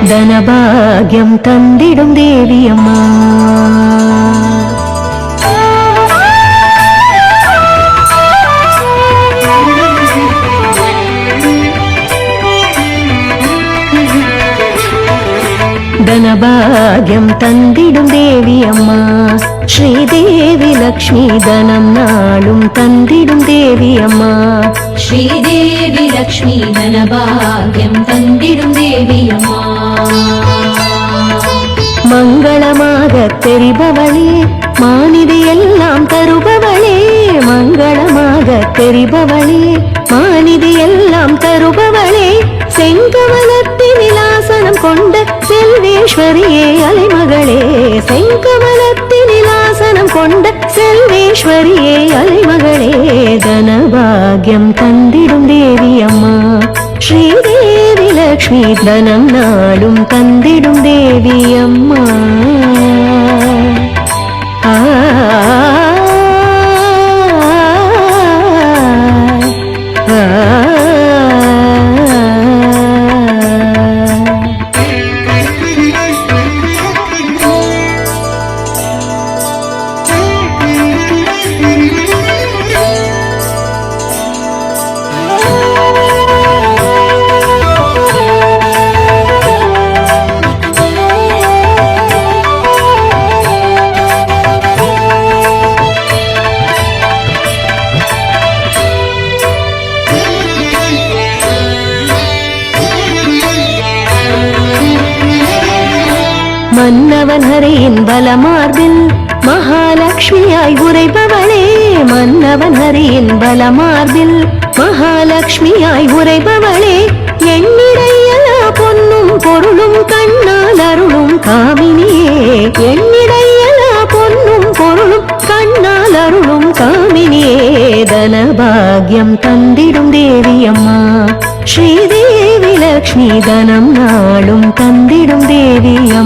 தனபாகியம் தந்திடும் தேவி அம்மா. தனபாகியம் தந்திடும் தேவி அம்மா. ஸ்ரீதேவி லக்ஷ்மி தனம் நாளும் தந்திடும் தேவி அம்மா. ஸ்ரீதேவி லக்ஷ்மி தனபாகியம் தந்திடும் தேவி அம்மா. மங்களமாக தெரிபவளே மாநிதி எல்லாம் தருபவளே. மங்களமாக தெரிபவளே மாநிதி எல்லாம் தருபவளே. செங்கமலத்தின் விலாசனம் கொண்ட செல்வேஸ்வரியே அலைமகளே. செங்கமலத்தின் விலாசனம் கொண்ட செல்வேஸ்வரியே அலைமகளே. தனபாகியம் தந்திடும் தேவி அம்மா. ஸ்ரீதேவி லக்ஷ்மி தனம் நாளும் தந்திடும் தேவி அம்மா. மன்னவன் ஹரியின் பலமார்பில் மகாலட்சுமியாய் உரைபவளே. மன்னவன் ஹரியின் பலமார்பில் மகாலட்சுமியாய் உரைபவளே. எண்ணிடையலா பொன்னும் பொருளும் கண்ணால் அருளும் காமினியே. எண்ணிடையலா பொன்னும் பொருளும் கண்ணால் அருளும் காமினியே. தனபாகியம் தந்திடும் தேவி அம்மா. ஸ்ரீதேவி லக்ஷ்மி தனம் நாளும் தந்திடும் தேவி அம்மா.